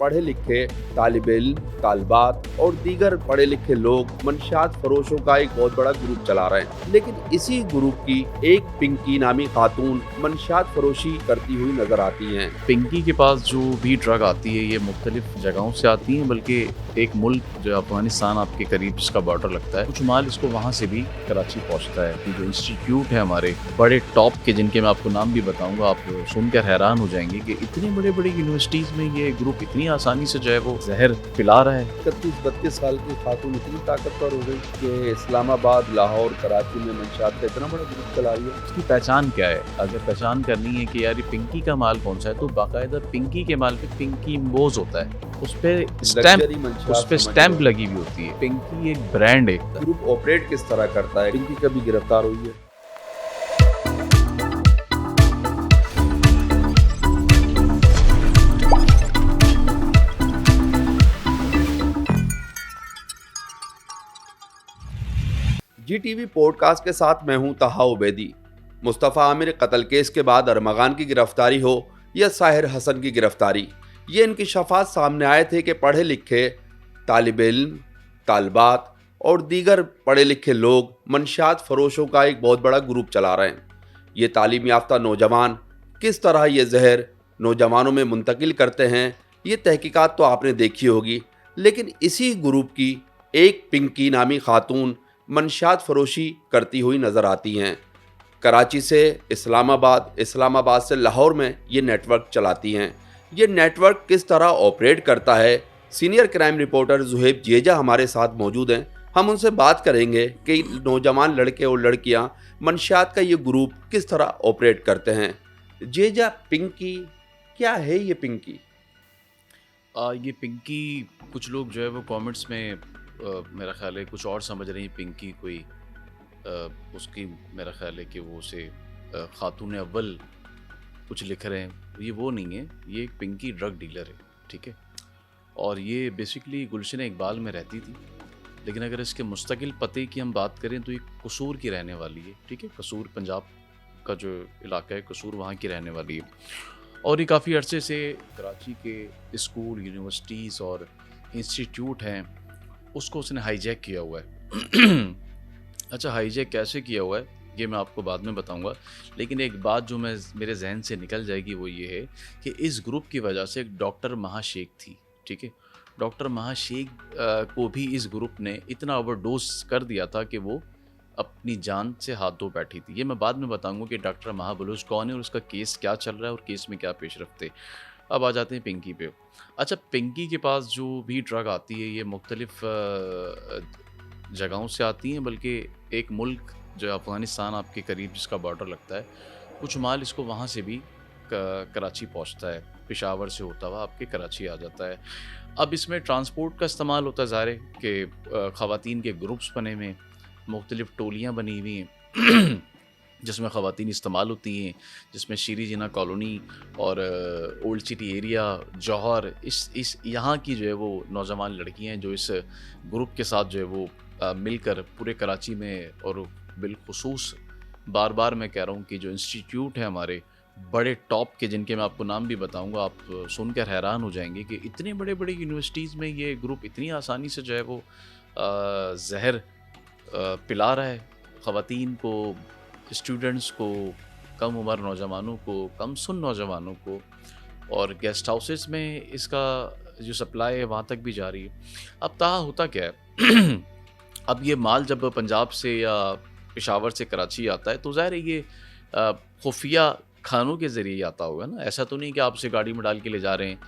पढ़े लिखे तालिब इल्म, तालिबात और दीगर पढ़े लिखे लोग मंशियात फरोशों का एक बहुत बड़ा ग्रुप चला रहे हैं। लेकिन इसी ग्रुप की एक पिंकी नामी खातून मंशियात फरोशी करती हुई नजर आती हैं। पिंकी के पास जो भी ड्रग आती है ये मुख्तलिफ जगहों से आती हैं, बल्कि एक मुल्क जो अफगानिस्तान आपके करीब जिसका बॉर्डर लगता है, कुछ माल इसको वहाँ से भी कराची पहुँचता है। कि जो इंस्टीट्यूट है हमारे बड़े टॉप के, जिनके मैं आपको नाम भी बताऊंगा, आप सुनकर हैरान हो जाएंगे कि इतनी बड़े बड़े यूनिवर्सिटीज़ में ये ग्रुप इतनी आसानी से जो है वो जहर पिला रहा है। 31-32 साल की खातून इतनी ताकतवर हो गई कि इस्लामाबाद, लाहौर, कराची में मंशियात का इतना बड़ा ग्रुप चला रही है। उसकी पहचान क्या है? अगर पहचान करनी है कि यार ये पिंकी का माल कौन सा है, तो बाकायदा पिंकी के माल पे पिंकी इम्बोज होता है, उस पे स्टैंप लगी हुई होती है। पिंकी एक ब्रांड है। ग्रुप ऑपरेट किस तरह करता है, पिंकी कभी गिरफ्तार हुई है? GTV पॉडकास्ट के साथ मैं हूं तहा उबैदी। मुस्तफ़ा आमिर कत्ल केस के बाद अरमगान की गिरफ्तारी हो या साहिर हसन की गिरफ्तारी, ये इंकिशाफात सामने आए थे कि पढ़े लिखे तालिब इल्म, तालिबात और दीगर पढ़े लिखे लोग मंशियात फरोशों का एक बहुत बड़ा ग्रुप चला रहे हैं। ये तालीम याफ्ता नौजवान किस तरह ये जहर नौजवानों में मुंतकिल करते हैं, ये तहकीकात तो आपने देखी होगी। लेकिन इसी ग्रुप की एक पिंकी नामी खातून मंशियात फरोशी करती हुई नज़र आती हैं। कराची से इस्लामाबाद, इस्लामाबाद से लाहौर में ये नेटवर्क चलाती हैं। ये नेटवर्क किस तरह ऑपरेट करता है, senior crime reporter Zuheb Jeddah हमारे साथ मौजूद हैं। हम उनसे बात करेंगे कि नौजवान लड़के और लड़कियां मंशियात का ये ग्रुप किस तरह ऑपरेट करते हैं। जेजा, पिंकी क्या है? ये पिंकी ये पिंकी, कुछ लोग जो है वो कमेंट्स में मेरा ख्याल है कुछ और समझ रही हैं। पिंकी कोई उसकी मेरा ख्याल है कि वो उसे खातून अव्वल कुछ लिख रहे हैं। ये वो नहीं है, ये एक पिंकी ड्रग डीलर है, ठीक है। और ये बेसिकली गुलशन इकबाल में रहती थी, लेकिन अगर इसके मुस्तकिल पते की हम बात करें तो ये कसूर की रहने वाली है, ठीक है। कसूर पंजाब का जो इलाका है, कसूर वहाँ की रहने वाली है। और ये काफ़ी अरसे से कराची के स्कूल, यूनिवर्सिटीज़ और इंस्टीट्यूट हैं, उसको उसने हाईजैक किया हुआ है। अच्छा, हाईजैक कैसे किया हुआ है ये मैं आपको बाद में बताऊंगा। लेकिन एक बात जो मेरे जहन से निकल जाएगी वो ये है कि इस ग्रुप की वजह से एक डॉक्टर महाशेख थी, ठीक है। डॉक्टर महाशेख को भी इस ग्रुप ने इतना ओवरडोज कर दिया था कि वो अपनी जान से हाथ धो बैठी थी। ये मैं बाद में बताऊंगा कि डॉक्टर महाबलूच कौन है और उसका केस क्या चल रहा है और केस में क्या पेशरफ्त है। अब आ जाते हैं पिंकी पे। अच्छा, पिंकी के पास जो भी ड्रग आती है ये मुख्तलिफ जगहों से आती हैं, बल्कि एक मुल्क जो अफ़गानिस्तान आपके करीब जिसका बॉर्डर लगता है, कुछ माल इसको वहाँ से भी कराची पहुँचता है। पेशावर से होता हुआ आपके कराची आ जाता है। अब इसमें ट्रांसपोर्ट का इस्तेमाल होता है, ज़ाहिर है कि ख़वातीन के ग्रुप्स बने हुए हैं, मुख्तलिफ टोलियाँ बनी हुई हैं जिसमें ख़वातीन इस्तेमाल होती हैं, जिसमें शीरी जिना कॉलोनी और ओल्ड सिटी एरिया, जौहर, इस यहाँ की जो है वो नौजवान लड़कियाँ हैं जो इस ग्रुप के साथ जो है वो मिलकर पूरे कराची में, और बिलखुसूस बार बार मैं कह रहा हूँ कि जो इंस्टीट्यूट है हमारे बड़े टॉप के, जिनके मैं आपको नाम भी बताऊँगा, आप सुनकर हैरान हो जाएंगे कि इतने बड़े बड़े यूनिवर्सिटीज़ में ये ग्रुप इतनी आसानी से जो है वो जहर पिला रहा है ख़वातीन को, स्टूडेंट्स को, कम उम्र नौजवानों को, कम सुन नौजवानों को, और गेस्ट हाउसेस में इसका जो सप्लाई है वहाँ तक भी जा रही है। अब ताहा होता क्या है अब ये माल जब पंजाब से या पेशावर से कराची आता है तो ज़ाहिर है ये खुफिया खानों के ज़रिए आता होगा ना। ऐसा तो नहीं कि आप उसे गाड़ी में डाल के ले जा रहे हैं,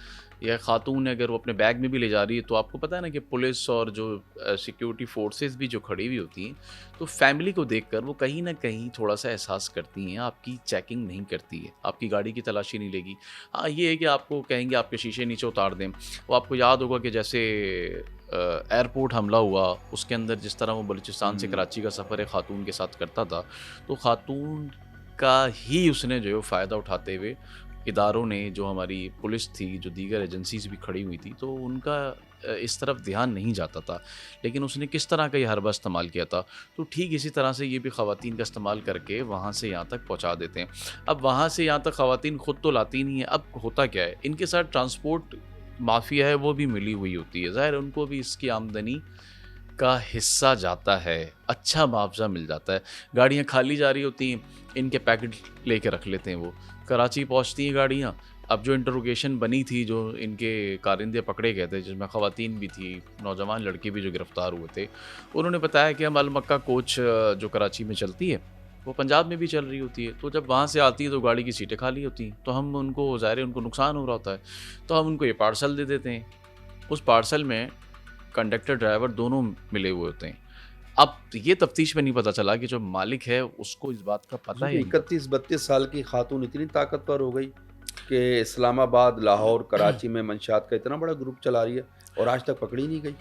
या ख़ातून अगर वो अपने बैग में भी ले जा रही है तो आपको पता है ना कि पुलिस और जो सिक्योरिटी फोर्सेस भी जो खड़ी हुई होती हैं, तो फैमिली को देखकर वो कहीं ना कहीं थोड़ा सा एहसास करती हैं, आपकी चेकिंग नहीं करती है, आपकी गाड़ी की तलाशी नहीं लेगी। हाँ, ये है कि आपको कहेंगे आपके शीशे नीचे उतार दें। वो आपको याद होगा कि जैसे एयरपोर्ट हमला हुआ, उसके अंदर जिस तरह वो बलूचिस्तान से कराची का सफ़र खातून के साथ करता था, तो खातून का ही उसने जो है फ़ायदा उठाते हुए इदारों ने, जो हमारी पुलिस थी, जो दीगर एजेंसीज भी खड़ी हुई थी, तो उनका इस तरफ ध्यान नहीं जाता था। लेकिन उसने किस तरह का ये हरबा इस्तेमाल किया था, तो ठीक इसी तरह से ये भी ख़वातीन का इस्तेमाल करके वहाँ से यहाँ तक पहुँचा देते हैं। अब वहाँ से यहाँ तक ख़वातीन ख़ुद तो लाती नहीं है। अब होता क्या है, इनके साथ ट्रांसपोर्ट माफिया है वो भी मिली हुई होती है, ज़ाहिर है उनको भी इसकी आमदनी का हिस्सा जाता है, अच्छा मुआवजा मिल जाता है। गाड़ियाँ खाली जा रही होती हैं, इनके पैकेट लेके रख लेते हैं वो। कराची पहुँचती हैं गाड़ियाँ। अब जो इंटरोगेशन बनी थी, जो इनके कारिंदे पकड़े गए थे, जिसमें ख़वातीन भी थी, नौजवान लड़के भी जो गिरफ़्तार हुए थे, उन्होंने बताया कि हम अल मक्का कोच जो कराची में चलती है, वो पंजाब में भी चल रही होती है। तो जब वहाँ से आती है तो गाड़ी की सीटें खाली होती हैं, तो हम उनको, ज़ाहिर है उनको नुकसान हो रहा होता है, तो हम उनको ये पार्सल दे देते हैं। उस पार्सल में कंडक्टर ड्राइवर दोनों मिले हुए होते हैं। अब ये तफ्तीश में नहीं पता चला कि जो मालिक है उसको इस बात का पता है। 31-32 साल की खातून इतनी ताकतवर हो गई कि इस्लामाबाद, लाहौर, कराची में मंशियात का इतना बड़ा ग्रुप चला रही है और आज तक पकड़ी नहीं गई।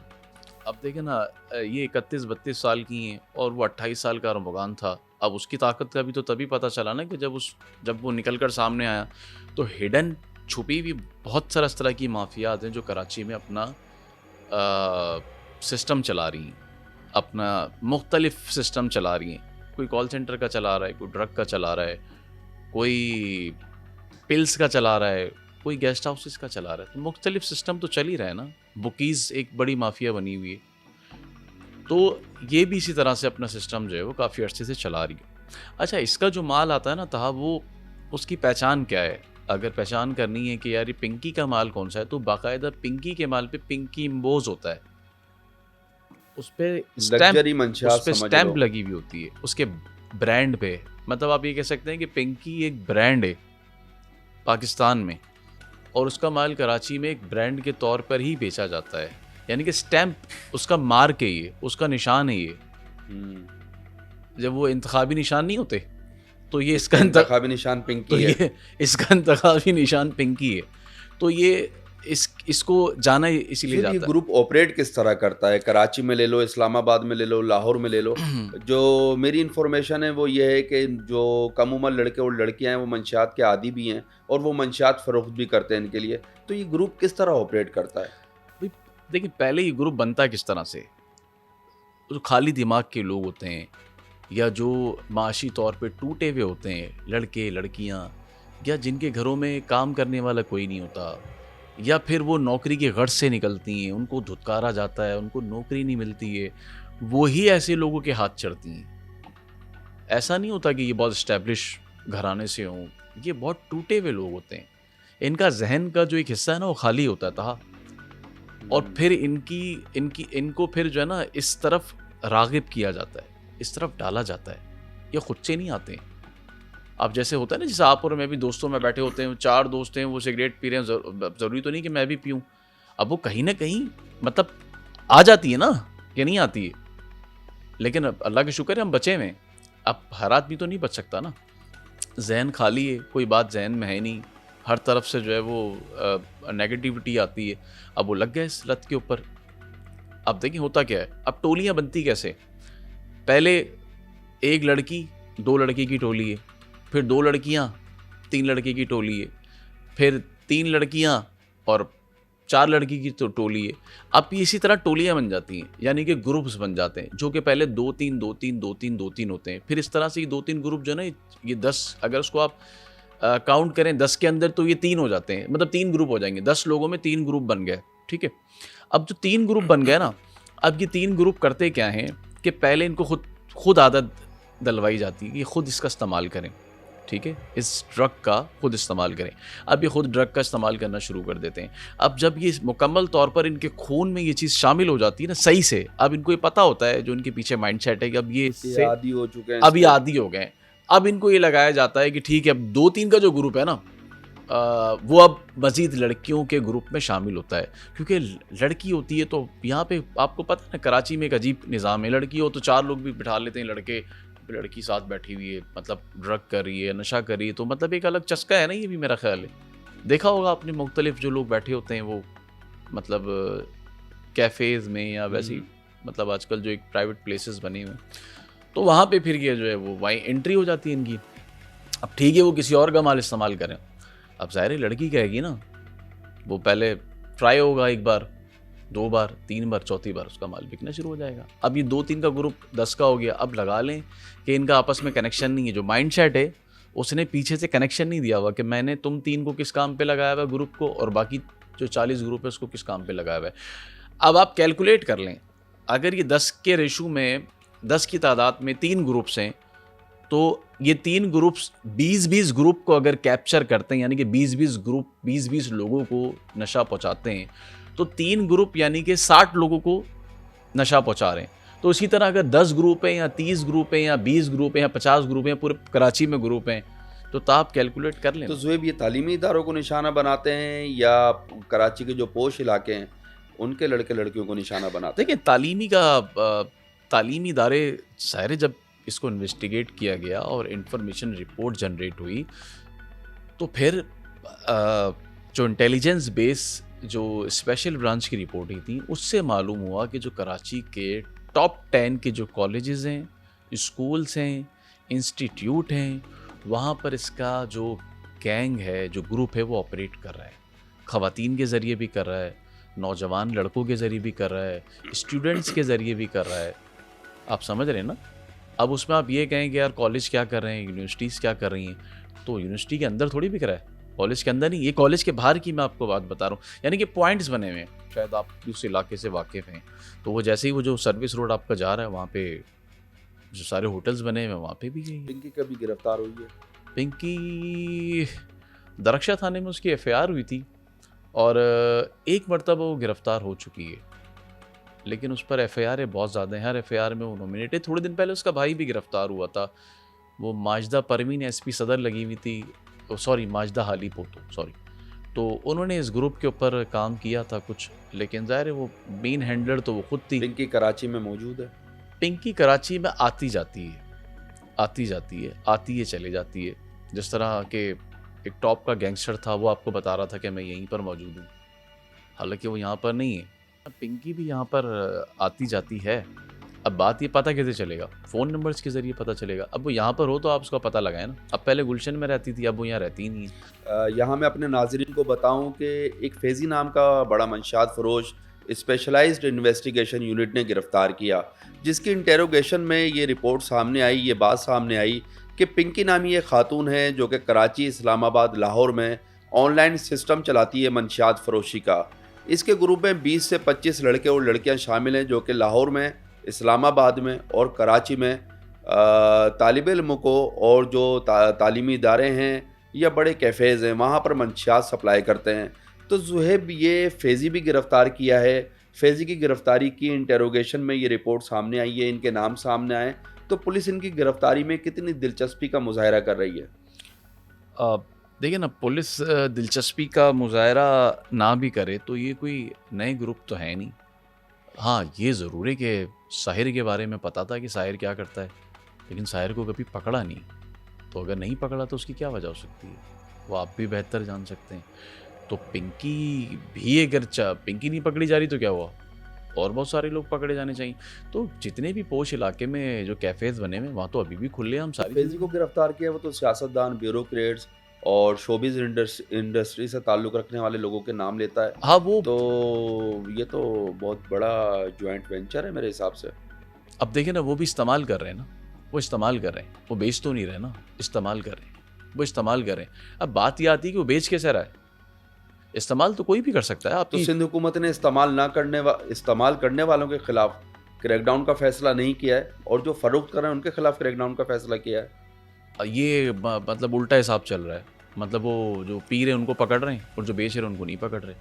अब देखें ना, ये 31-32 साल की हैं और वो 28 साल का अरमगान था। अब उसकी ताकत का भी तो तभी पता चला ना कि जब वो निकल कर सामने आया। तो हिडन, छुपी हुई बहुत सारा इस तरह की माफियात हैं जो कराची में अपना सिस्टम चला रही हैं, अपना मुख्तलिफ सिस्टम चला रही हैं। कोई कॉल सेंटर का चला रहा है, कोई ड्रग का चला रहा है, कोई पिल्स का चला रहा है, कोई गेस्ट हाउसेस का चला रहा है। तो मुख्तलिफ सिस्टम तो चल ही रहा है ना। बुकीज़ एक बड़ी माफिया बनी हुई है, तो ये भी इसी तरह से अपना सिस्टम जो है वो काफ़ी अर्से से चला रही है। अच्छा, इसका जो माल आता है ना तहा, वो उसकी पहचान क्या है? अगर पहचान करनी है कि यार ये पिंकी का माल कौन सा है, तो बाकायदा पिंकी के माल पे पिंकी इम्बोज होता है, उस पे लग्जरी मंशियात समझ स्टैंप लो। लगी हुई होती है उसके ब्रांड पे। मतलब आप ये कह सकते हैं कि पिंकी एक ब्रांड है पाकिस्तान में, और उसका माल कराची में एक ब्रांड के तौर पर ही बेचा जाता है। यानी कि स्टैंप उसका मार्क है, ये उसका निशान है। ये जब वो इंतखाबी निशान नहीं होते, तो ये इसका इंतखाबी निशान पिंकी है। ये इसका इंतखाबी निशान पिंकी है। तो ये इसको जाना इसीलिए फिर जाता ये है। ग्रुप ऑपरेट किस तरह करता है? कराची में ले लो, इस्लामाबाद में ले लो, लाहौर में ले लो। जो मेरी इन्फॉर्मेशन है वो ये है कि जो कम उम्र लड़के और लड़कियां हैं वो मंशियात के आदी भी हैं और वो मंशियात फ़रोख्त भी करते हैं इनके लिए। तो ये ग्रुप किस तरह ऑपरेट करता है? भाई, देखिए पहले ये ग्रुप बनता किस तरह से, जो खाली दिमाग के लोग होते हैं या जो माशी तौर पे टूटे हुए होते हैं, लड़के लड़कियां, या जिनके घरों में काम करने वाला कोई नहीं होता, या फिर वो नौकरी के गर्ज से निकलती हैं, उनको धुतकारा जाता है, उनको नौकरी नहीं मिलती है, वो ही ऐसे लोगों के हाथ चढ़ती हैं। ऐसा नहीं होता कि ये बहुत इस्टेब्लिश घराने से हों, ये बहुत टूटे हुए लोग होते हैं। इनका जहन का जो एक हिस्सा है ना वो खाली होता है था, और फिर इनको फिर जो है ना इस तरफ रागिब किया जाता है, इस तरफ डाला जाता है। ये खुद से नहीं आते हैं। अब जैसे होता है ना, जैसे आप और मैं भी दोस्तों में बैठे होते हैं, 4 दोस्त हैं, वो सिगरेट पी रहे हैं, ज़रूरी तो नहीं कि मैं भी पीऊँ। अब वो कहीं ना कहीं मतलब आ जाती है ना, कि नहीं आती है, लेकिन अब अल्लाह के शुक्र है हम बचे हुए हैं। अब हर आदमी तो नहीं बच सकता ना, जहन खाली है, कोई बात जहन में है नहीं, हर तरफ से जो है वो नेगेटिविटी आती है। अब वो लग गए इस लत के ऊपर। अब देखिए होता क्या है, अब टोलियाँ बनती कैसे? पहले एक लड़की 2 लड़की की टोली है, फिर 2 लड़कियां 3 लड़के की टोली है, फिर 3 लड़कियां और 4 लड़की की तो टोली है। अब ये इसी तरह टोलियां बन जाती हैं, यानी कि ग्रुप्स बन जाते हैं, जो कि पहले 2-3 2-3 2-3 2-3 होते हैं। फिर इस तरह से ये 2-3 ग्रुप जो है ना, ये 10, अगर उसको आप काउंट करें 10 के अंदर, तो ये 3 हो जाते हैं, मतलब 3 ग्रुप हो जाएंगे। 10 लोगों में 3 ग्रुप बन गए, ठीक है। अब जो 3 ग्रुप बन गए ना, अब ये 3 ग्रुप करते क्या हैं कि पहले इनको खुद आदत डलवाई जाती है कि खुद इसका इस्तेमाल करें, ठीक है, इस ड्रग का खुद इस्तेमाल करें। अब ये खुद ड्रग का इस्तेमाल करना शुरू कर देते हैं। अब जब ये मुकम्मल तौर पर इनके खून में ये चीज़ शामिल हो जाती है ना सही से, अब इनको ये पता होता है, जो इनके पीछे माइंडसेट है कि अब ये इससे आदी हो चुके हैं, अब ये आदी हो गए हैं। अब इनको ये लगाया जाता है कि ठीक है, अब 2-3 का जो ग्रुप है ना, वो अब मज़ीद लड़कियों के ग्रुप में शामिल होता है, क्योंकि लड़की होती है तो यहाँ पे आपको पता है ना, कराची में एक अजीब निज़ाम है। लड़की हो तो 4 लोग भी बिठा लेते हैं, लड़की साथ बैठी हुई है, मतलब ड्रग कर रही है, नशा कर रही है, तो मतलब एक अलग चस्का है ना, ये भी मेरा ख्याल है। देखा होगा आपने, मुख्तलिफ जो लोग बैठे होते हैं वो मतलब कैफ़ेज़ में या वैसी, मतलब आजकल जो एक प्राइवेट प्लेसेस बने हुए हैं, तो वहाँ पे फिर ये जो है वो वहीं एंट्री हो जाती है इनकी। अब ठीक है, वो किसी और का माल इस्तेमाल करें, अब ज़ाहिर है लड़की कहेगी ना, वो पहले ट्राई होगा 1 बार, 2 बार, 3 बार, चौथी बार उसका माल बिकना शुरू हो जाएगा। अब ये 2-3 का ग्रुप 10 का हो गया। अब लगा लें कि इनका आपस में कनेक्शन नहीं है, जो माइंडसेट है उसने पीछे से कनेक्शन नहीं दिया हुआ कि मैंने तुम 3 को किस काम पे लगाया हुआ ग्रुप को, और बाकी जो 40 ग्रुप है उसको किस काम पे लगाया हुआ है। अब आप कैलकुलेट कर लें, अगर ये 10 के रेशो में 10 की तादाद में 3 ग्रुप्स हैं, तो ये 3 ग्रुप्स 20-20 ग्रुप को अगर कैप्चर करते हैं, यानी कि 20-20 ग्रुप 20-20 लोगों को नशा पहुंचाते हैं, तो 3 ग्रुप यानी कि 60 लोगों को नशा पहुंचा रहे हैं। तो इसी तरह अगर 10 ग्रुप हैं या 30 ग्रुप हैं या 20 ग्रुप हैं या 50 ग्रुप हैं, पूरे कराची में ग्रुप हैं, तो आप कैलकुलेट कर लें। तो ज़ुहैब, ये तालीमी इदारों को निशाना बनाते हैं या कराची के जो पोश इलाके हैं उनके लड़के लड़कियों को निशाना बनाते हैं? देखिए, तालीमी इदारे सारे, जब इसको इन्वेस्टिगेट किया गया और इंफॉर्मेशन रिपोर्ट जनरेट हुई, तो फिर जो इंटेलिजेंस बेस जो स्पेशल ब्रांच की रिपोर्ट हुई थी, उससे मालूम हुआ कि जो कराची के टॉप 10 के जो कॉलेजेस हैं, स्कूल्स हैं, इंस्टीट्यूट हैं, वहाँ पर इसका जो गैंग है, जो ग्रुप है, वो ऑपरेट कर रहा है। ख़वातीन के ज़रिए भी कर रहा है, नौजवान लड़कों के ज़रिए भी कर रहा है, स्टूडेंट्स के ज़रिए भी कर रहा है। आप समझ रहे हैं ना? अब उसमें आप ये कहें कि यार कॉलेज क्या कर रहे हैं, यूनिवर्सिटीज़ क्या कर रही हैं, तो यूनिवर्सिटी के अंदर थोड़ी बिक रहा है, कॉलेज के अंदर नहीं, ये कॉलेज के बाहर की मैं आपको बात बता रहा हूँ। यानी कि पॉइंट्स बने हुए हैं, शायद आप उस इलाके से वाकिफ़ हैं, तो वो जैसे ही वो जो सर्विस रोड आपका जा रहा है, वहाँ पे जो सारे होटल्स बने हुए हैं, वहाँ पे भी गई। पिंकी कभी गिरफ्तार हुई है? पिंकी दरख्शा थाने में उसकी FIR हुई थी और एक मरतबा वो गिरफ़्तार हो चुकी है, लेकिन उस पर FIR बहुत ज़्यादा हैं। हर FIR में वो नॉमिनेट है। थोड़े दिन पहले उसका भाई भी गिरफ़्तार हुआ था, वो माजिदा परवीन SP सदर लगी हुई थी, सॉरी माजिदा हाली पोतो, सॉरी। तो उन्होंने इस ग्रुप के ऊपर काम किया था कुछ, लेकिन ज़ाहिर है वो मेन हैंडलर तो वो खुद थी। पिंकी कराची में मौजूद है? पिंकी कराची में आती जाती है, आती है चले जाती है। जिस तरह के एक टॉप का गैंगस्टर था, वो आपको बता रहा था कि मैं यहीं पर मौजूद हूँ, हालांकि वो यहाँ पर नहीं है। पिंकी भी यहाँ पर आती जाती है। अब बात ये पता कैसे चलेगा? फ़ोन नंबर्स के ज़रिए पता चलेगा। अब वो यहाँ पर हो तो आप उसका पता लगाएं ना। अब पहले गुलशन में रहती थी, अब वो यहाँ रहती ही नहीं है। यहाँ मैं अपने नाज़रीन को बताऊं कि एक फैज़ी नाम का बड़ा मंशात फ़रोश स्पेशलाइज्ड इन्वेस्टिगेशन यूनिट ने गिरफ़्तार किया, जिसकी इंटेरोगेशन में ये रिपोर्ट सामने आई, ये बात सामने आई कि पिंकी नामी एक खातून है जो कि कराची, इस्लामाबाद, लाहौर में ऑनलाइन सिस्टम चलाती है मंशियात फ़रोशी का। इसके ग्रुप में 20 से 25 लड़के और लड़कियां शामिल हैं जो कि लाहौर में, इस्लामाबाद में और कराची में तालिब इल्म को और जो तालीमी इदारे हैं या बड़े कैफ़ेज़ हैं, वहाँ पर मंशियात सप्लाई करते हैं। तो ज़ुहैब, ये फैज़ी भी गिरफ़्तार किया है। फैज़ी की गिरफ़्तारी की इंटेरोगेशन में ये रिपोर्ट सामने आई है, इनके नाम सामने आए, तो पुलिस इनकी गिरफ़्तारी में कितनी दिलचस्पी का मुज़ाहरा कर रही है? देखिए ना, पुलिस दिलचस्पी का मुज़ाहरा ना भी करे तो ये कोई नए ग्रुप तो है नहीं। हाँ, ये ज़रूर है कि साहिर के बारे में पता था कि साहिर क्या करता है, लेकिन साहिर को कभी पकड़ा नहीं। तो अगर नहीं पकड़ा तो उसकी क्या वजह हो सकती है, वो आप भी बेहतर जान सकते हैं। तो पिंकी भी, अगर पिंकी नहीं पकड़ी जा रही तो क्या हुआ, और बहुत सारे लोग पकड़े जाने चाहिए। तो जितने भी पोश इलाके में जो कैफ़ेज़ बने हुए, वहाँ तो अभी भी खुले हम सारी फैज़ी को गिरफ़्तार किया वो तो सियासतदान, ब्यूरोक्रेट्स और शोबिज़ इंडस्ट्री से ताल्लुक़ रखने वाले लोगों के नाम लेता है। हाँ, वो तो ये तो बहुत बड़ा जॉइंट वेंचर है मेरे हिसाब से। अब देखिए ना, वो भी इस्तेमाल कर रहे हैं ना, वो इस्तेमाल कर रहे हैं, वो बेच तो नहीं रहे ना, इस्तेमाल कर रहे हैं, वो इस्तेमाल कर रहे हैं। अब बात ये आती है कि वो बेच कैसे रहा है। इस्तेमाल तो कोई भी कर सकता है। तो आपकी सिंध हुकूमत ने इस्तेमाल करने वालों के खिलाफ क्रैकडाउन का फैसला नहीं किया है और जो फरोख्त कर रहे हैं उनके खिलाफ क्रैकडाउन का फैसला किया है। ये मतलब उल्टा हिसाब चल रहा है। मतलब वो जो पी रहे हैं उनको पकड़ रहे हैं और जो बेच रहे हैं उनको नहीं पकड़ रहे।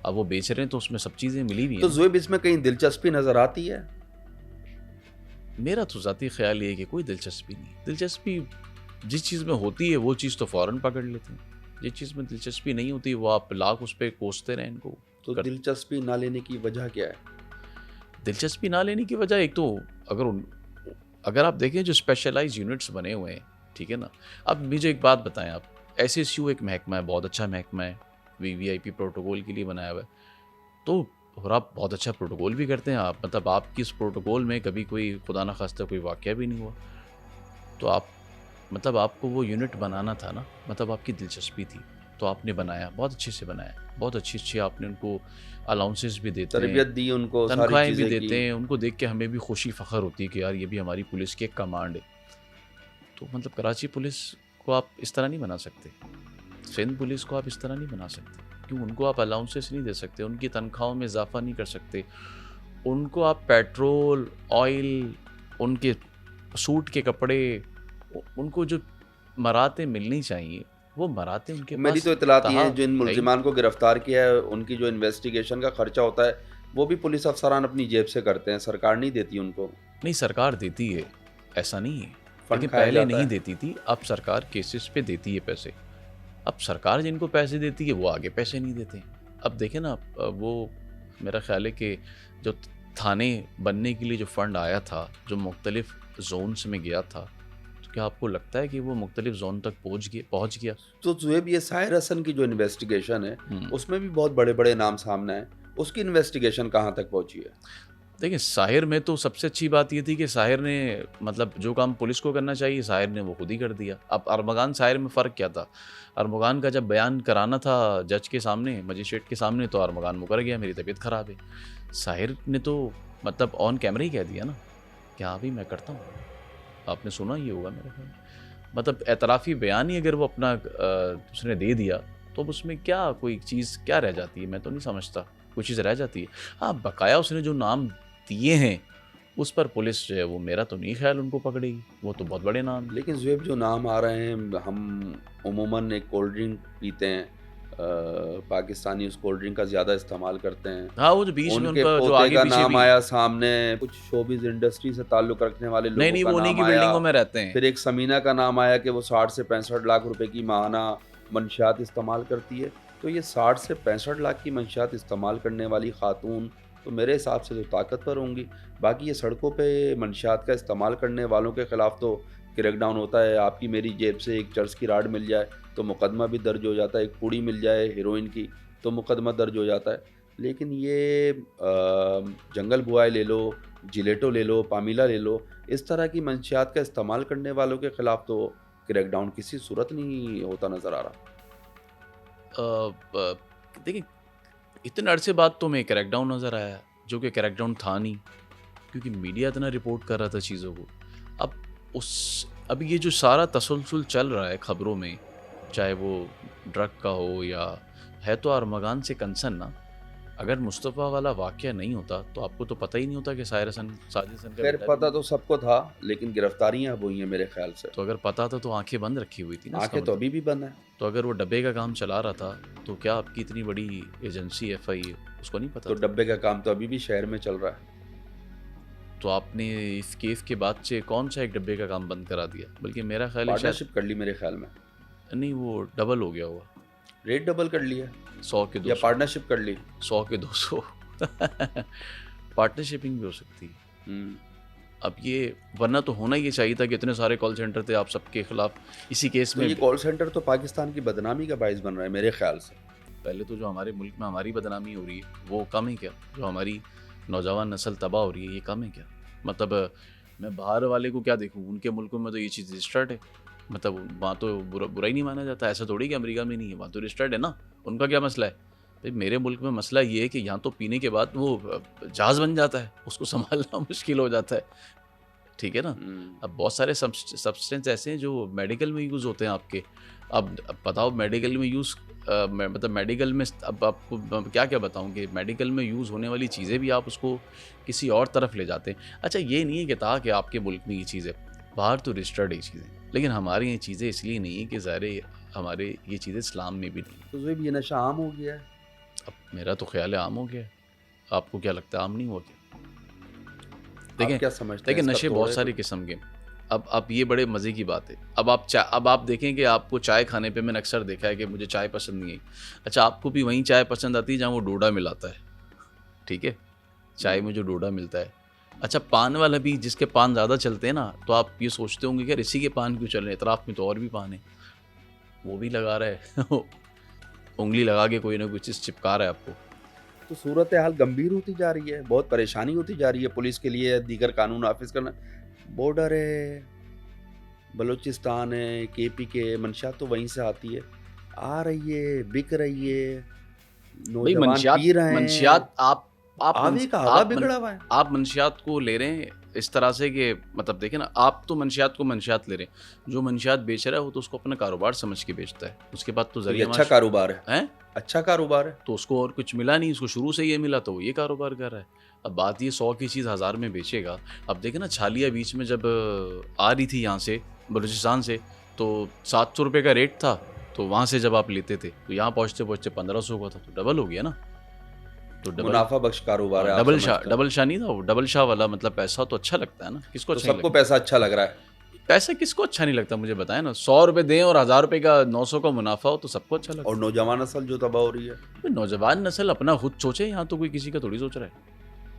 अब वो बेच रहे हैं तो उसमें सब चीज़ें मिली हुई तो हैं। ज़ुहैब, इसमें कहीं दिलचस्पी नज़र आती है? मेरा तो ज़ाती ख्याल ये है कि कोई दिलचस्पी नहीं। दिलचस्पी जिस चीज़ में होती है वो चीज़ तो फ़ौरन पकड़ लेते हैं। जिस चीज़ में दिलचस्पी नहीं होती वो आप लाख उस पर कोसते रहें इनको। तो दिलचस्पी ना लेने की वजह क्या है? दिलचस्पी ना लेने की वजह एक तो अगर आप देखें जो स्पेशलाइज यूनिट्स बने हुए हैं, ठीक है ना। अब मुझे एक बात बताएं आप, SSU एक महकमा है, बहुत अच्छा महकमा है, VVIP प्रोटोकॉल के लिए बनाया हुआ है। तो और आप बहुत अच्छा प्रोटोकॉल भी करते हैं आप, मतलब आपकी इस प्रोटोकॉल में कभी कोई खुदा न खास्ता कोई वाक़या भी नहीं हुआ। तो आप मतलब आपको वो यूनिट बनाना था ना, मतलब आपकी दिलचस्पी थी तो आपने बनाया, बहुत अच्छे से बनाया, बहुत अच्छी आपने उनको अलाउंसेस भी देते हैं, तरबियत दी उनको, सारी तनख्वाहें भी चीज़ें देते की। हैं। उनको देख के हमें भी खुशी फ़ख्र होती है कि यार ये भी हमारी पुलिस की एक कमांड है। तो मतलब कराची पुलिस को आप इस तरह नहीं बना सकते, सिंध पुलिस को आप इस तरह नहीं बना सकते। क्यों उनको आप अलाउंसेस नहीं दे सकते, उनकी तनख्वाहों में इजाफा नहीं कर सकते, उनको आप पेट्रोल, ऑयल, उनके सूट के कपड़े, उनको जो मराते मिलनी चाहिए वो मराते उनके मेरी पास तो इतलाती तहा है जिन है ही नहीं। मुल्जिमान को गिरफ्तार किया है उनकी जो इन्वेस्टिगेशन का खर्चा होता है वो भी पुलिस अफसरान अपनी जेब से करते हैं, सरकार नहीं देती उनको, नहीं, सरकार देती है, ऐसा नहीं है, फंड लेकिन खाया पहले जाता नहीं है। देती थी, अब सरकार केसेस पे देती है पैसे। अब सरकार जिनको पैसे देती है वो आगे पैसे नहीं देते। अब देखें ना, वो मेरा ख्याल है कि जो थाने बनने के लिए जो फंड आया था, जो मुख्तलिफ जोन्स में गया था, तो क्या आपको लगता है कि वो मुख्तलिफ जोन तक पहुँच गया? तो जुएब, ये साहिर हसन की जो इन्वेस्टिगेशन है हम्म। उसमें भी बहुत बड़े बड़े नाम सामने आए, उसकी इन्वेस्टिगेशन कहाँ तक पहुंची है? देखिए, साहिर में तो सबसे अच्छी बात ये थी कि साहिर ने मतलब जो काम पुलिस को करना चाहिए साहिर ने वो खुद ही कर दिया। अब अरमगान साहिर में फ़र्क क्या था? अरमगान का जब बयान कराना था जज के सामने, मजिस्ट्रेट के सामने, तो अरमगान मुकर गया मेरी तबीयत ख़राब है। साहिर ने तो मतलब ऑन कैमरा ही कह दिया ना कि हाँ भाई मैं करता हूँ। आपने सुना ही होगा मेरे ख्याल में। मतलब एतराफ़ी बयान ही अगर वो अपना उसने दे दिया तो अब उसमें क्या कोई चीज़ क्या रह जाती है? मैं तो नहीं समझता कोई चीज़ रह जाती है। हाँ, बकाया उसने जो नाम दिए हैं उस पर पुलिस जो है वो मेरा तो नहीं ख्याल उनको पकड़ेगी, वो तो बहुत बड़े नाम हैं। लेकिन जुएब, जो नाम आ रहे हैं, हम उमूमन एक कोल्ड ड्रिंक पीते हैं, पाकिस्तानी उस कोल्ड ड्रिंक का ज़्यादा इस्तेमाल करते हैं, हाँ, वो जो बीच में उनके उनका जो पोते आगे का पीछे नाम भी, आया सामने, कुछ शोबिज़ इंडस्ट्री से ताल्लुक़ रखने वाले नहीं लोगों नहीं का वो उन्हीं नाम की आया, बिल्डिंगों में रहते हैं। फिर एक समीना का नाम आया कि वो 60 से 65 लाख रुपए की माहाना मंशियात इस्तेमाल करती है। तो ये 60 से 65 लाख की मंशियात इस्तेमाल करने वाली खातून तो मेरे हिसाब से तो ताकतवर होंगी। बाकी ये सड़कों पे मंशियात का इस्तेमाल करने वालों के ख़िलाफ़ तो क्रैकडाउन होता है। आपकी मेरी जेब से एक चर्च की राड मिल जाए तो मुकदमा भी दर्ज हो जाता है, एक पुड़ी मिल जाए हीरोइन की तो मुकदमा दर्ज हो जाता है। लेकिन ये जंगल बुआई ले लो, जिलेटो ले लो, पामीला ले लो, इस तरह की मंशियात का इस्तेमाल करने वालों के ख़िलाफ़ तो क्रैकडाउन किसी सूरत नहीं होता नज़र आ रहा। देखिए, इतने अरसे बाद तो मैं क्रैकडाउन नज़र आया, जो कि क्रैकडाउन था नहीं, क्योंकि मीडिया इतना रिपोर्ट कर रहा था चीज़ों को। अब अभी ये जो सारा तसलसल चल रहा है खबरों में, चाहे वो ड्रग का हो या है, तो अरमगान से कंसर्न ना। अगर मुस्तफ़ा वाला वाक़या नहीं होता तो आपको तो पता ही नहीं होता कि साजिद हसन का खैर बेटा पता भी। तो सबको था, लेकिन गिरफ्तारियां अब हुई हैं मेरे ख्याल से। तो अगर पता था तो आंखें बंद रखी हुई थी ना, इसका आंखें तो मतलब। अभी भी बंद हैं। तो अगर वो डब्बे का काम चला रहा था तो क्या आपकी इतनी बड़ी एजेंसी FI उसको नहीं पता तो था? डब्बे का काम तो अभी भी शहर में चल रहा है। तो आपने इस केस के बाद से कौन सा एक डब्बे का काम बंद करा दिया? बल्कि मेरा ख्याल है शायद पार्टनरशिप कर ली मेरे ख्याल में, नहीं, वो डबल हो गया होगा, रेट डबल कर लिया 100 के या 200, पार्टनरशिप कर ली। 100 के 200। पार्टनरशिपिंग भी हो सकती है। हम्म। अब ये वरना तो होना ही चाहिए था कि इतने सारे कॉल सेंटर थे आप सबके खिलाफ इसी केस तो में। ये कॉल सेंटर तो पाकिस्तान की बदनामी का बायस बन रहा है मेरे ख्याल से। पहले तो जो हमारे मुल्क में हमारी बदनामी हो रही है वो कम है क्या? जो हमारी नौजवान नस्ल तबाह हो रही है ये कम है क्या? मतलब मैं बाहर वाले को क्या देखूँ, उनके मुल्कों में तो ये चीज़ रजिस्टर्ड है, मतलब वहाँ तो बुरा ही नहीं माना जाता। ऐसा थोड़ी कि अमेरिका में नहीं है, वहाँ तो रजिस्टर्ड है ना। उनका क्या मसला है भाई? मेरे मुल्क में मसला ये है कि यहाँ तो पीने के बाद वो जहाज़ बन जाता है, उसको संभालना मुश्किल हो जाता है, ठीक है ना। अब बहुत सारे सब्सटेंस ऐसे हैं जो मेडिकल में यूज़ होते हैं आपके। अब बताओ मेडिकल में यूज़ मतलब मेडिकल में अब आपको क्या क्या बताऊं कि मेडिकल में यूज़ होने वाली चीज़ें भी आप उसको किसी और तरफ ले जाते हैं। अच्छा, ये नहीं है कि था कि आपके मुल्क में ये चीज़ है, बाहर तो रजिस्टर्ड ये चीज़ें, लेकिन हमारे ये चीज़ें इसलिए नहीं है कि ज़ाहिर हमारे ये चीज़ें इस्लाम में भी नहीं है। तो ज़ुएब, ये नशा आम हो गया है। अब मेरा तो ख्याल है आम हो गया है, आपको क्या लगता है आम नहीं हुआ क्या? आप क्या समझते हैं देखिए, इसका नशे तोड़ बहुत है सारी कोई? किस्म के। अब ये बड़े मज़े की बात है। अब आप देखें कि आपको चाय खाने पे मैंने अक्सर देखा है कि मुझे चाय पसंद नहीं है। अच्छा, आपको भी वहीं चाय पसंद आती है जहाँ वो डोडा मिलाता है, ठीक है? चाय में जो डोडा मिलता है। अच्छा, पान वाला भी, जिसके पान ज़्यादा चलते हैं ना, तो आप ये सोचते होंगे कि इसी के पान क्यों चल रहे हैं, इतराफ़ में तो और भी पान है, वो भी लगा रहा है। उंगली लगा के कोई ना कोई चीज़ चिपका रहा है आपको। तो सूरत हाल गंभीर होती जा रही है, बहुत परेशानी होती जा रही है पुलिस के लिए दीगर कानून नाफिज करना। बॉर्डर है, बलूचिस्तान है, KP के मंशात तो वहीं से आती है, आ रही है, बिक रही है, भाई नौजवान पी रहे हैं। मंशियात आप आगे का आगा आप बिगड़ा हुआ है। आप मंशियात को ले रहे हैं इस तरह से कि मतलब देखें ना, आप तो मंशियात को मंशियात ले रहे हैं, जो मंशियात बेच रहा है वो तो उसको अपना कारोबार समझ के बेचता है, उसके बाद तो तो ये जरिया अच्छा कारोबार है, हैं, अच्छा कारोबार है। तो उसको और कुछ मिला नहीं, उसको शुरू से ये मिला तो वो ये कारोबार कर रहा है। अब बात ये 100 की चीज़ 1000 में बेचेगा। अब देखें ना, छालिया बीच में जब आ रही थी यहाँ से बलूचिस्तान से, तो 700 रुपये का रेट था, तो वहाँ से जब आप लेते थे तो यहाँ पहुँचते पहुँचते 1500 का था, तो डबल हो गया ना। तो मुनाफा बख्श कारोबार है, आप डबल समझते हैं। डबल शाह नहीं था वो, डबल शाह वाला, मतलब पैसा तो अच्छा लगता है ना, किसको तो अच्छा नहीं सबको लगता? पैसा अच्छा लग रहा है। पैसा किसको अच्छा नहीं लगता, मुझे बताएं ना। 100 रुपये दें और 1000 रुपये का 900 का मुनाफा हो तो सबको अच्छा लगता और नौजवान नस्ल जो तबाह हो रही है, है। नौजवान नस्ल अपना खुद सोचे, यहाँ तो कोई किसी का थोड़ी सोच रहा है,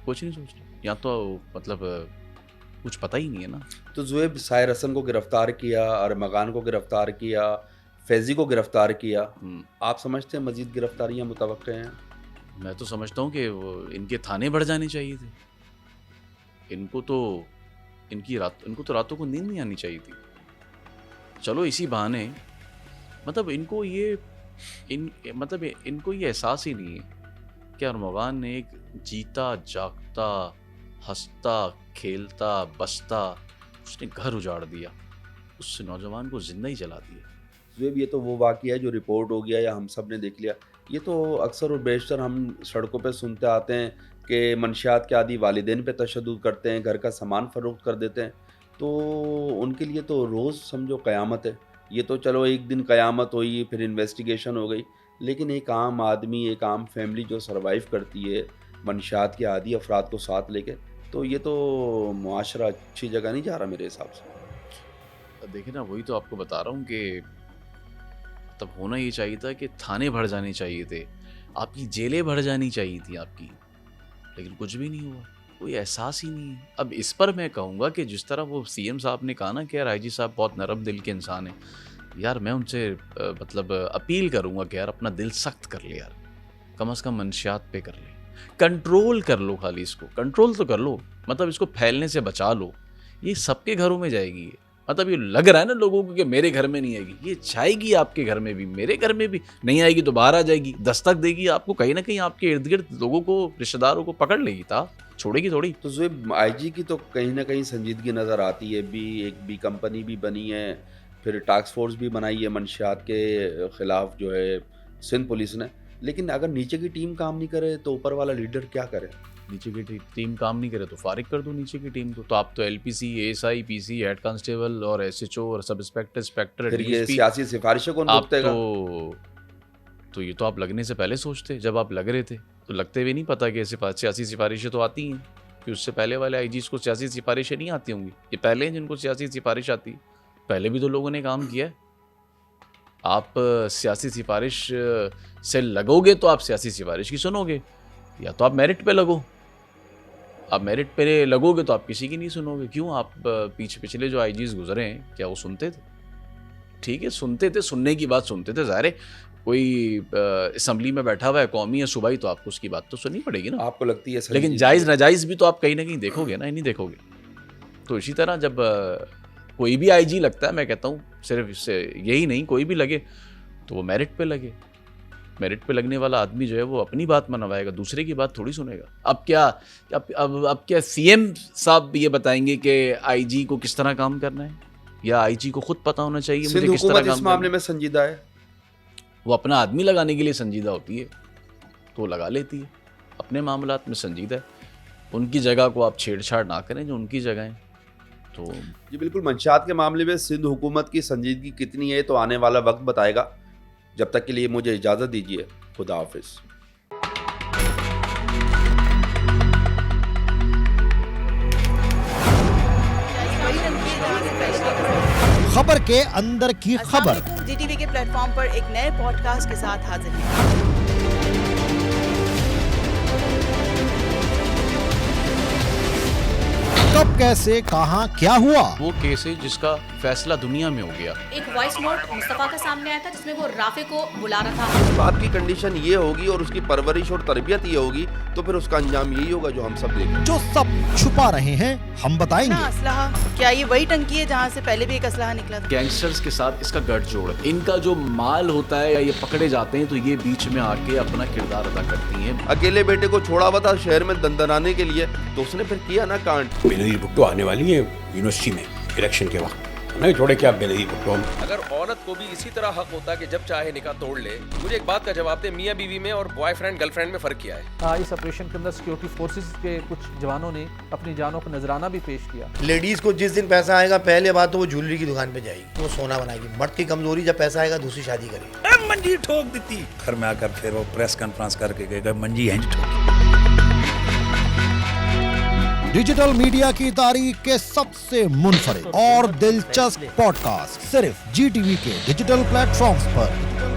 कुछ नहीं सोच रहा यहाँ तो, मतलब कुछ पता ही नहीं है ना। तो ज़ुएब साहिर हसन को गिरफ्तार किया, अरमगान को गिरफ्तार किया, फैजी को गिरफ्तार किया, आप समझते हैं मजीद गिरफ्तारियां मुतवक्के हैं? मैं तो समझता हूँ कि वो इनके थाने बढ़ जाने चाहिए थे। इनको तो रातों को नींद नहीं आनी चाहिए थी। चलो इसी बहाने, मतलब इनको ये एहसास ही नहीं है कि अरमगान ने एक जीता जागता हंसता खेलता बसता, उसने घर उजाड़ दिया, उस नौजवान को जिंदा ही जला दिया। ज़ुएब ये तो वो वाक़या है जो रिपोर्ट हो गया या हम सब ने देख लिया। ये तो अक्सर और बेशतर हम सड़कों पे सुनते आते हैं कि मंशियात के आदी वालिदैन पे तशद्दुद करते हैं, घर का सामान फ़रोख्त कर देते हैं। तो उनके लिए तो रोज़ समझो क़यामत है। ये तो चलो एक दिन क़यामत हुई, फिर इन्वेस्टिगेशन हो गई, लेकिन एक आम आदमी, एक आम फैमिली जो सर्वाइव करती है मंशियात के आदी अफराद को साथ लेके, तो ये तो मुआशरा अच्छी जगह नहीं जा रहा मेरे हिसाब से। देखिए ना, वही तो आपको बता रहा हूँ कि तब होना ये चाहिए था कि थाने भर जाने चाहिए थे, आपकी जेलें भर जानी चाहिए थी आपकी, लेकिन कुछ भी नहीं हुआ, कोई एहसास ही नहीं है। अब इस पर मैं कहूँगा कि जिस तरह वो सीएम साहब ने कहा ना कि यार आईजी साहब बहुत नरम दिल के इंसान हैं, यार मैं उनसे मतलब अपील करूँगा कि यार अपना दिल सख्त कर ले यार, कम से कम मंशियात पे कर ले, कंट्रोल कर लो, खाली इसको कंट्रोल तो कर लो, मतलब इसको फैलने से बचा लो। ये सबके घरों में जाएगी, मतलब ये लग रहा है ना लोगों को कि मेरे घर में नहीं आएगी, ये जाएगी आपके घर में भी, मेरे घर में भी नहीं आएगी तो बाहर आ जाएगी, दस्तक देगी आपको, कहीं ना कहीं आपके इर्द गिर्द लोगों को, रिश्तेदारों को पकड़ लेगी, था छोड़ेगी थोड़ी। तो ज़ुएब आईजी की तो कहीं ना कहीं संजीदगी नज़र आती है, एक बी कंपनी भी बनी है, फिर टास्क फोर्स भी बनाई है मंशियात के ख़िलाफ़ जो है सिंध पुलिस ने, लेकिन अगर नीचे की टीम काम नहीं करे तो ऊपर वाला लीडर क्या करे? नीचे की टीम काम नहीं करे तो फारिग कर दो नीचे की टीम को। तो आप तो LPC, ASI, PC, head constable और एसएचओ और सब इंस्पेक्टर, इंस्पेक्टर, फिर ये डीएसपी, सियासी सिफारिशें कौन आप भुगतेगा? तो ये तो आप लगने से पहले सोचते, जब आप लग रहे थे तो लगते हुए नहीं पता कि सियासी सिफारिशें तो आती हैं, कि उससे पहले वाले आईजीज को सियासी सिफारिशें नहीं आती होंगी, ये पहले हैं जिनको सियासी सिफारिश आती है। पहले भी तो लोगों ने काम किया है। आप सियासी सिफारिश से लगोगे तो आप सियासी सिफारिश की सुनोगे, या तो आप मेरिट पे लगो, आप मेरिट पे लगोगे तो आप किसी की नहीं सुनोगे। क्यों? आप पिछले जो आईजीज गुजरे हैं, क्या वो सुनते थे? ठीक है, सुनते थे, सुनने की बात सुनते थे, ज़ाहिर है कोई असम्बली में बैठा हुआ है कौमी या सूबाई, तो आपको उसकी बात तो सुननी पड़ेगी ना। आपको लगती है लेकिन जायज़ नाजायज़ भी तो आप कहीं ना कहीं देखोगे ना, नहीं देखोगे। तो इसी तरह जब कोई भी आईजी लगता है, मैं कहता हूँ सिर्फ इससे यही नहीं, कोई भी लगे तो वो मेरिट पे लगे। मेरिट पे लगने वाला आदमी जो है वो अपनी बात मनवाएगा, दूसरे की बात थोड़ी सुनेगा। अब क्या सीएम साहब ये बताएंगे कि आईजी को किस तरह काम करना है, या आईजी को खुद पता होना चाहिए मुझे किस तरह काम इस मामले में संजीदा है? वो अपना आदमी लगाने के लिए संजीदा होती है तो वो लगा लेती है, अपने मामलात में संजीदा है। उनकी जगह को आप छेड़छाड़ ना करें जो उनकी जगह है। तो जी बिल्कुल, मंशियात के मामले में सिंध हुकूमत की संजीदगी कितनी है तो आने वाला वक्त बताएगा। जब तक के लिए मुझे इजाज़त दीजिए, खुदा हाफिज़। खबर के अंदर की खबर जीटीवी के प्लेटफॉर्म पर एक नए पॉडकास्ट के साथ हाजिर हैं। कब कैसे कहां क्या हुआ, वो केस है जिसका फैसला दुनिया में हो गया। एक वॉइस नोट मुस्तफ़ा का सामने आया था जिसमें वो राफे को बुला रहा था। जब आपकी कंडीशन ये होगी और उसकी परवरिश और तरबियत ये होगी तो फिर उसका अंजाम यही होगा जो हम सब देखें। जो सब छुपा रहे हैं हम ना बताएंगे। असलहा, क्या ये वही टंकी है जहाँ से पहले भी एक असलहा निकला था? गैंगस्टर्स के साथ इसका गठजोड़ है। इनका जो माल होता है या ये पकड़े जाते हैं तो ये बीच में आके अपना किरदार अदा करती हैं। अकेले बेटे को छोड़ा हुआ था शहर में दंदनाने के लिए तो उसने फिर किया ना कांड। बेनजीर भुट्टो आने वाली है यूनिवर्सिटी में इलेक्शन के वक्त, नहीं छोड़े क्या बेनजीर भुट्टो। अगर औरत को भी इसी तरह हक होता कि जब चाहे निकाह तोड़ ले, मुझे एक बात का जवाब दे, मियां बीवी में और बॉयफ्रेंड गर्लफ्रेंड में फर्क क्या है? इस ऑपरेशन के अंदर सिक्योरिटी फोर्सेस के कुछ जवानों ने अपनी जानों को नजराना भी पेश किया। लेडीज को जिस दिन पैसा आएगा पहले बात तो वो ज्वेलरी की दुकान पे जाएगी, वो सोना बनाएगी। मर्द की कमजोरी जब पैसा आएगा दूसरी शादी करेगी। मंजी ठोक देती घर में आकर, फिर वो प्रेस कॉन्फ्रेंस करके गएगा मंजी है ठोक। डिजिटल मीडिया की तारीख के सबसे मुनफरिद और दिलचस्प पॉडकास्ट सिर्फ GTV के डिजिटल प्लेटफॉर्म्स पर।